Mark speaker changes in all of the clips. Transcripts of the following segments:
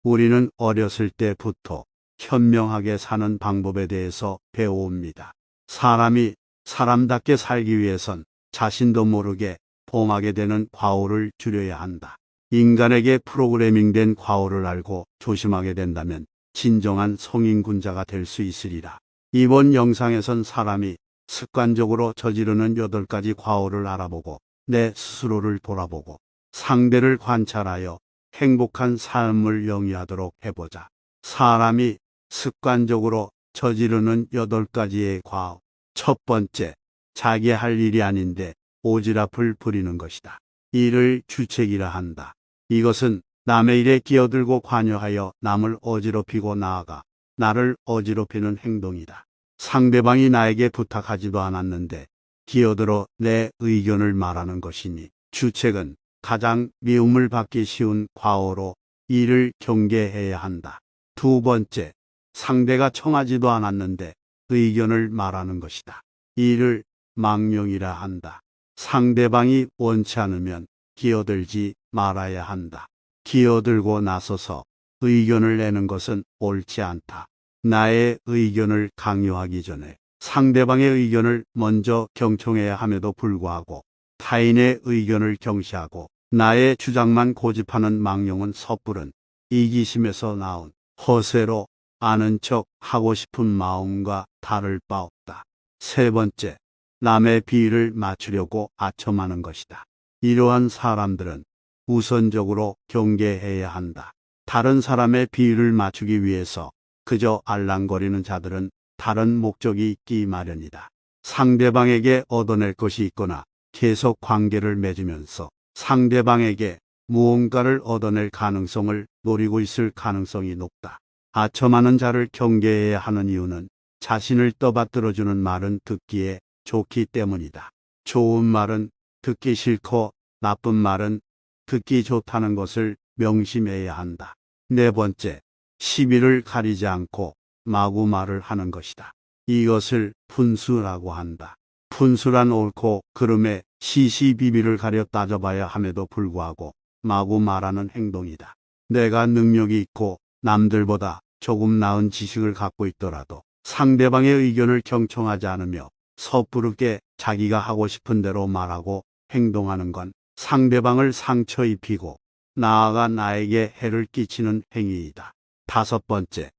Speaker 1: 우리는 어렸을 때부터 현명하게 사는 방법에 대해서 배워옵니다. 사람이 사람답게 살기 위해선 자신도 모르게 범하게 되는 과오를 줄여야 한다. 인간에게 프로그래밍된 과오를 알고 조심하게 된다면 진정한 성인군자가 될 수 있으리라. 이번 영상에선 사람이 습관적으로 저지르는 8가지 과오를 알아보고 내 스스로를 돌아보고 상대를 관찰하여 행복한 삶을 영위하도록 해보자. 사람이 습관적으로 저지르는 8가지의 과오. 첫 번째, 자기 할 일이 아닌데 오지랖을 부리는 것이다. 이를 주책이라 한다. 이것은 남의 일에 끼어들고 관여하여 남을 어지럽히고 나아가 나를 어지럽히는 행동이다. 상대방이 나에게 부탁하지도 않았는데 끼어들어 내 의견을 말하는 것이니 주책은 가장 미움을 받기 쉬운 과오로 이를 경계해야 한다. 두 번째, 상대가 청하지도 않았는데 의견을 말하는 것이다. 이를 망령이라 한다. 상대방이 원치 않으면 끼어들지 말아야 한다. 끼어들고 나서서 의견을 내는 것은 옳지 않다. 나의 의견을 강요하기 전에 상대방의 의견을 먼저 경청해야 함에도 불구하고 타인의 의견을 경시하고 나의 주장만 고집하는 망령은 섣부른 이기심에서 나온 허세로 아는 척 하고 싶은 마음과 다를 바 없다. 세 번째, 남의 비위를 맞추려고 아첨하는 것이다. 이러한 사람들은 우선적으로 경계해야 한다. 다른 사람의 비위를 맞추기 위해서 그저 알랑거리는 자들은 다른 목적이 있기 마련이다. 상대방에게 얻어낼 것이 있거나 계속 관계를 맺으면서 상대방에게 무언가를 얻어낼 가능성을 노리고 있을 가능성이 높다. 아첨하는 자를 경계해야 하는 이유는 자신을 떠받들어주는 말은 듣기에 좋기 때문이다. 좋은 말은 듣기 싫고 나쁜 말은 듣기 좋다는 것을 명심해야 한다. 네 번째, 시비를 가리지 않고 마구 말을 하는 것이다. 이것을 푼수라고 한다. 푼수란 옳고 그름에 시시비비를 가려 따져봐야 함에도 불구하고 마구 말하는 행동이다. 내가 능력이 있고 남들보다 조금 나은 지식을 갖고 있더라도 상대방의 의견을 경청하지 않으며 섣부르게 자기가 하고 싶은 대로 말하고 행동하는 건 상대방을 상처 입히고 나아가 나에게 해를 끼치는 행위이다. 다섯 번째,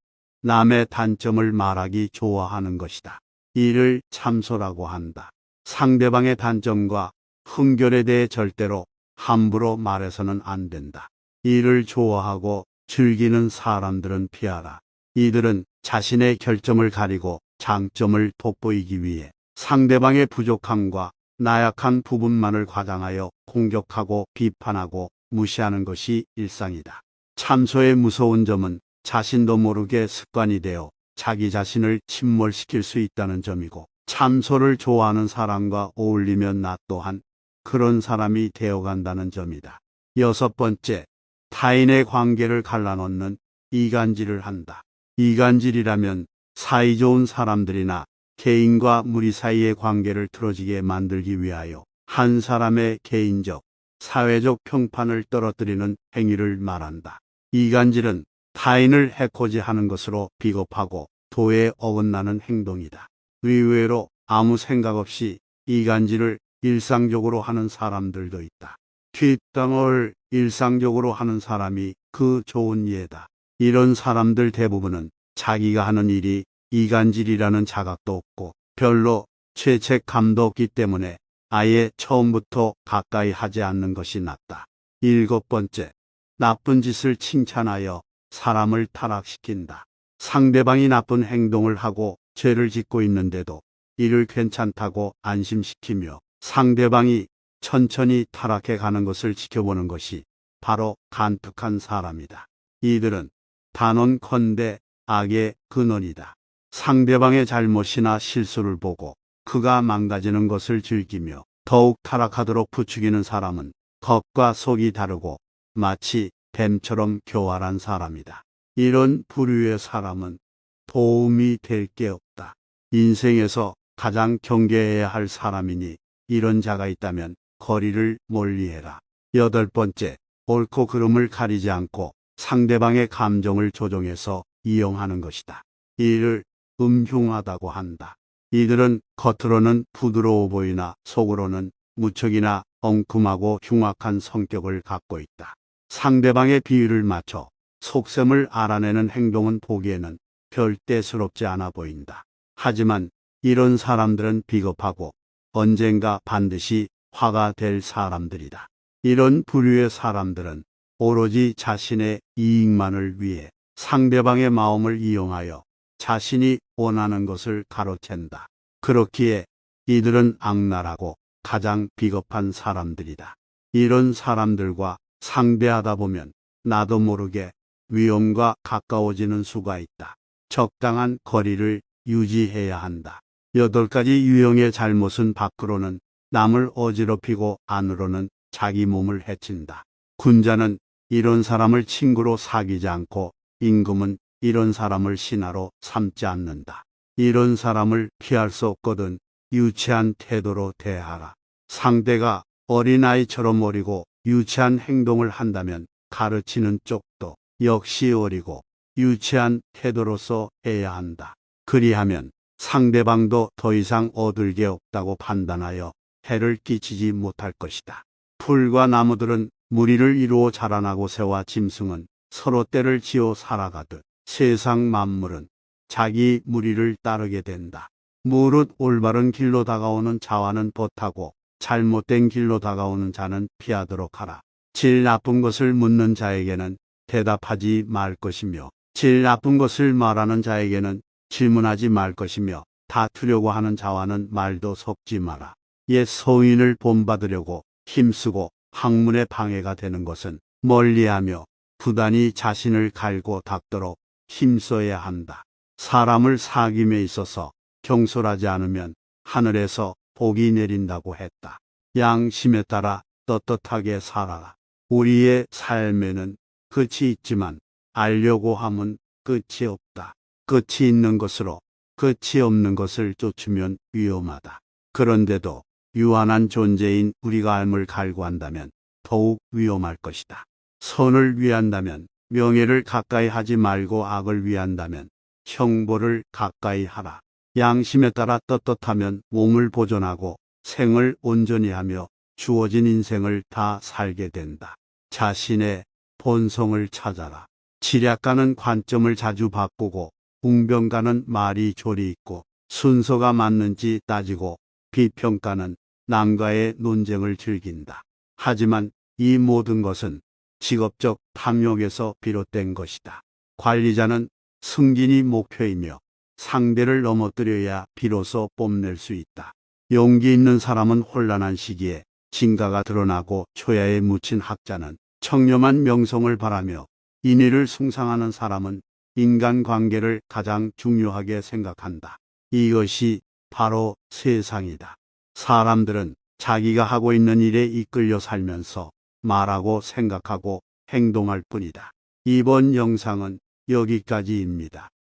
Speaker 1: 남의 단점을 말하기 좋아하는 것이다. 이를 참소라고 한다. 상대방의 단점과 흠결에 대해 절대로 함부로 말해서는 안 된다. 이를 좋아하고 즐기는 사람들은 피하라. 이들은 자신의 결점을 가리고 장점을 돋보이기 위해 상대방의 부족함과 나약한 부분만을 과장하여 공격하고 비판하고 무시하는 것이 일상이다. 참소의 무서운 점은 자신도 모르게 습관이 되어 자기 자신을 침몰시킬 수 있다는 점이고 참소를 좋아하는 사람과 어울리면 나 또한 그런 사람이 되어간다는 점이다. 여섯 번째, 타인의 관계를 갈라놓는 이간질을 한다. 이간질이라면 사이좋은 사람들이나 개인과 무리 사이의 관계를 틀어지게 만들기 위하여 한 사람의 개인적, 사회적 평판을 떨어뜨리는 행위를 말한다. 이간질은 타인을 해코지하는 것으로 비겁하고 도에 어긋나는 행동이다. 의외로 아무 생각 없이 이간질을 일상적으로 하는 사람들도 있다. 뒷담을 일상적으로 하는 사람이 그 좋은 예다. 이런 사람들 대부분은 자기가 하는 일이 이간질이라는 자각도 없고 별로 죄책감도 없기 때문에 아예 처음부터 가까이 하지 않는 것이 낫다. 일곱 번째, 나쁜 짓을 칭찬하여 사람을 타락시킨다. 상대방이 나쁜 행동을 하고 죄를 짓고 있는데도 이를 괜찮다고 안심시키며 상대방이 천천히 타락해 가는 것을 지켜보는 것이 바로 간특한 사람이다. 이들은 단언컨대 악의 근원이다. 상대방의 잘못이나 실수를 보고 그가 망가지는 것을 즐기며 더욱 타락하도록 부추기는 사람은 겉과 속이 다르고 마치 뱀처럼 교활한 사람이다. 이런 부류의 사람은 도움이 될 게 없다. 인생에서 가장 경계해야 할 사람이니 이런 자가 있다면 거리를 멀리해라. 여덟 번째, 옳고 그름을 가리지 않고 상대방의 감정을 조종해서 이용하는 것이다. 이를 음흉하다고 한다. 이들은 겉으로는 부드러워 보이나 속으로는 무척이나 엉큼하고 흉악한 성격을 갖고 있다. 상대방의 비위를 맞춰 속셈을 알아내는 행동은 보기에는 별 대수롭지 않아 보인다. 하지만 이런 사람들은 비겁하고 언젠가 반드시 화가 될 사람들이다. 이런 부류의 사람들은 오로지 자신의 이익만을 위해 상대방의 마음을 이용하여 자신이 원하는 것을 가로챈다. 그렇기에 이들은 악랄하고 가장 비겁한 사람들이다. 이런 사람들과 상대하다 보면 나도 모르게 위험과 가까워지는 수가 있다. 적당한 거리를 유지해야 한다. 8가지 유형의 잘못은 밖으로는 남을 어지럽히고 안으로는 자기 몸을 해친다. 군자는 이런 사람을 친구로 사귀지 않고 임금은 이런 사람을 신하로 삼지 않는다. 이런 사람을 피할 수 없거든 유치한 태도로 대하라. 상대가 어린아이처럼 어리고 유치한 행동을 한다면 가르치는 쪽도 역시 어리고 유치한 태도로서 해야 한다. 그리하면 상대방도 더 이상 얻을 게 없다고 판단하여 해를 끼치지 못할 것이다. 풀과 나무들은 무리를 이루어 자라나고 새와 짐승은 서로 때를 지어 살아가듯 세상 만물은 자기 무리를 따르게 된다. 무릇 올바른 길로 다가오는 자와는 벗하고 잘못된 길로 다가오는 자는 피하도록 하라. 질 나쁜 것을 묻는 자에게는 대답하지 말 것이며 질 나쁜 것을 말하는 자에게는 질문하지 말 것이며 다투려고 하는 자와는 말도 섞지 마라. 옛 소인을 본받으려고 힘쓰고 학문에 방해가 되는 것은 멀리하며 부단히 자신을 갈고 닦도록 힘써야 한다. 사람을 사귐에 있어서 경솔하지 않으면 하늘에서 복이 내린다고 했다. 양심에 따라 떳떳하게 살아라. 우리의 삶에는 끝이 있지만 알려고 하면 끝이 없다. 끝이 있는 것으로 끝이 없는 것을 쫓으면 위험하다. 그런데도 유한한 존재인 우리가 암을 갈구한다면 더욱 위험할 것이다. 선을 위한다면 명예를 가까이 하지 말고 악을 위한다면 형벌을 가까이 하라. 양심에 따라 떳떳하면 몸을 보존하고 생을 온전히 하며 주어진 인생을 다 살게 된다. 자신의 본성을 찾아라. 지략가는 관점을 자주 바꾸고 웅변가는 말이 조리 있고 순서가 맞는지 따지고 비평가는 남과의 논쟁을 즐긴다. 하지만 이 모든 것은 직업적 탐욕에서 비롯된 것이다. 관리자는 승진이 목표이며 상대를 넘어뜨려야 비로소 뽐낼 수 있다. 용기 있는 사람은 혼란한 시기에 진가가 드러나고 초야에 묻힌 학자는 청렴한 명성을 바라며 인의를 숭상하는 사람은 인간관계를 가장 중요하게 생각한다. 이것이 바로 세상이다. 사람들은 자기가 하고 있는 일에 이끌려 살면서 말하고 생각하고 행동할 뿐이다. 이번 영상은 여기까지입니다.